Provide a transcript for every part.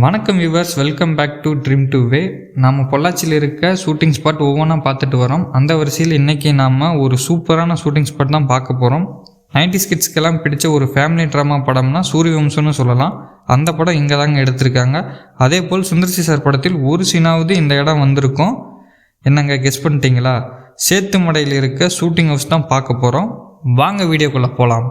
வணக்கம் viewers, welcome back to dream to way. நம்ம பொள்ளாச்சியில் இருக்க ஷூட்டிங் ஸ்பாட் ஒவ்வொன்றா பார்த்துட்டு வரோம். அந்த வரிசையில் இன்றைக்கி நாம் ஒரு சூப்பரான ஷூட்டிங் ஸ்பாட் தான் பார்க்க போகிறோம். 90s கிட்ஸ்க்கெல்லாம் பிடிச்ச ஒரு ஃபேமிலி ட்ராமா படம்னா சூரியவம்சம்னு சொல்லலாம். அந்த படம் இங்கே தாங்க எடுத்திருக்காங்க. அதே போல் சுந்தர்சி சார் படத்தில் ஒரு சீனாவது இந்த இடம் வந்திருக்கும். என்னங்க கெஸ் பண்ணிட்டீங்களா? சேத்துமடையில் இருக்க ஷூட்டிங் ஹவுஸ் தான் பார்க்க போகிறோம். வாங்க வீடியோக்குள்ளே போகலாம்.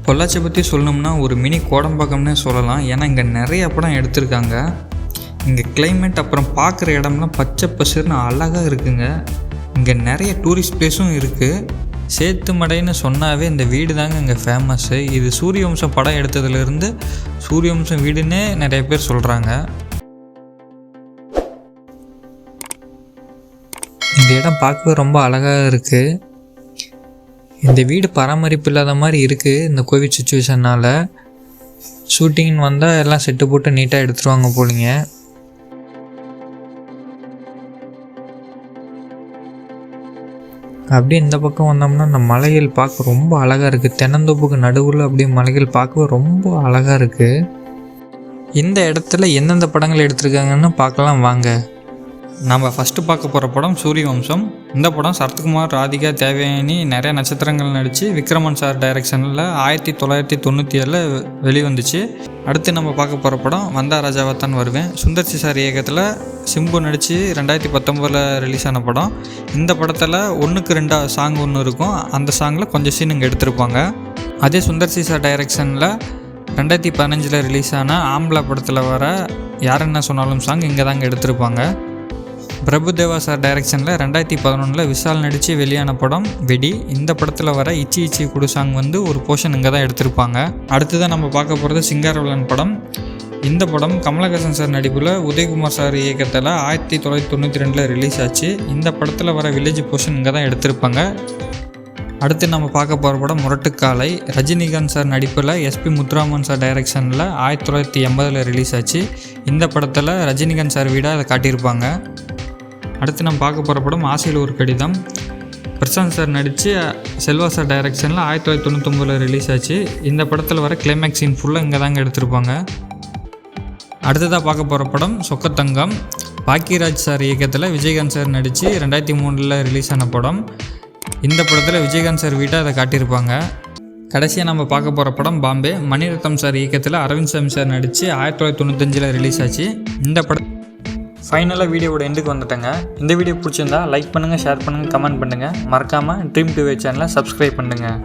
பொள்ளாச்சியை பற்றி சொல்லணும்னா ஒரு மினி கோடம்பாக்கம்னே சொல்லலாம். ஏன்னா இங்கே நிறைய படம் எடுத்திருக்காங்க. இங்கே கிளைமேட் அப்புறம் பார்க்குற இடம்லாம் பச்சை பசுன்னு அழகாக இருக்குங்க. இங்கே நிறைய டூரிஸ்ட் பிளேஸும் இருக்குது. சேத்துமடைன்னு சொன்னாவே இந்த வீடு தாங்க இங்கே ஃபேமஸ்ஸு. இது சூரியவம்சம் படம் எடுத்ததுலேருந்து சூரியவம்சம் வீடுன்னே நிறைய பேர் சொல்கிறாங்க. இந்த இடம் பார்க்கவே ரொம்ப அழகாக இருக்குது. இந்த வீடு பராமரிப்பு இல்லாத மாதிரி இருக்குது. இந்த கோவிட் சுச்சுவேஷனால் ஷூட்டிங்னு வந்தால் எல்லாம் செட்டு போட்டு நீட்டாக எடுத்துருவாங்க போலிங்க. அப்படியே இந்த பக்கம் வந்தோம்னா இந்த மலைகள் பார்க்க ரொம்ப அழகாக இருக்குது. தென்னந்தோப்புக்கு நடுவில் அப்படியே மலைகள் பார்க்கவே ரொம்ப அழகாக இருக்குது. இந்த இடத்துல எந்தெந்த படங்கள் எடுத்திருக்காங்கன்னு பார்க்கலாம் வாங்க. நம்ம ஃபஸ்ட்டு பார்க்க போகிற படம் சூரியவம்சம். இந்த படம் சரத்குமார், ராதிகா, தேவயானி நிறைய நட்சத்திரங்கள் நடித்து விக்ரமன் சார் டைரக்ஷனில் 1997 வெளிவந்துச்சு. அடுத்து நம்ம பார்க்க போகிற படம் வந்தா ராஜாவாத்தான் வருவேன். சுந்தர்சி சார் இயக்கத்தில் சிம்பு நடித்து 2019 ரிலீஸ் ஆன படம். இந்த படத்தில் 1க்கு 2 சாங் ஒன்று இருக்கும். அந்த சாங்கில் கொஞ்சம் சீன் இங்கே எடுத்திருப்பாங்க. அதே சுந்தர்சி சார் டைரக்ஷனில் 2015 ரிலீஸ் ஆன ஆம்பளை படத்தில் வர யார் என்ன சொன்னாலும் சாங் இங்கே தாங்க எடுத்திருப்பாங்க. பிரபுதேவா சார் டைரக்ஷனில் 2011 விஷால் நடித்து வெளியான படம் வெடி. இந்த படத்தில் வர இச்சி இச்சி குடு சாங் ஒரு போர்ஷன் இங்கே தான் எடுத்திருப்பாங்க. அடுத்ததான் நம்ம பார்க்க போகிறது சிங்காரவேலன் படம். இந்த படம் கமலஹாசன் சார் நடிப்பில் உதயகுமார் சார் இயக்கத்தில் 1992 ரிலீஸ் ஆச்சு. இந்த படத்தில் வர வில்லேஜ் போர்ஷன் இங்கே தான் எடுத்திருப்பாங்க. அடுத்து நம்ம பார்க்க போகிற படம் முரட்டுக்காலை. ரஜினிகாந்த் சார் நடிப்பில் எஸ்பி முத்துராமன் சார் டைரக்ஷனில் 1980 ரிலீஸ் ஆச்சு. இந்த படத்தில் ரஜினிகாந்த் சார் வீடாக அதை காட்டியிருப்பாங்க. அடுத்து நம்ம பார்க்க போகிற படம் ஆசையில் ஒரு கடிதம். பிரசாந்த் சார் நடித்து செல்வா சார் டைரக்ஷனில் 1999 ரிலீஸ் ஆச்சு. இந்த படத்தில் வர கிளைமேக்ஸ் சீன் ஃபுல்லாக இங்கே தாங்க எடுத்திருப்பாங்க. அடுத்ததாக பார்க்க போகிற படம் சொக்கத்தங்கம். பாக்கியராஜ் சார் இயக்கத்தில் விஜயகாந்த் சார் நடித்து 2003 ரிலீஸ் ஆன படம். இந்த படத்தில் விஜயகாந்த் சார் வீட்டை அதை காட்டியிருப்பாங்க. கடைசியாக நம்ம பார்க்க போகிற படம் பாம்பே. மணிரத்னம் சார் இயக்கத்தில் அரவிந்த் சாமி சார் நடித்து 1995 ரிலீஸ் ஆச்சு. இந்த படம் ஃபைனலாக வீடியோவோட எண்டுக்கு வந்துட்டேங்க. இந்த வீடியோ பிடிச்சிருந்தா லைக் பண்ணுங்கள், ஷேர் பண்ணுங்கள், கமெண்ட் பண்ணுங்கள். மறக்காமல் ட்ரீம் டு வே சேனலை சப்ஸ்கிரைப் பண்ணுங்கள்.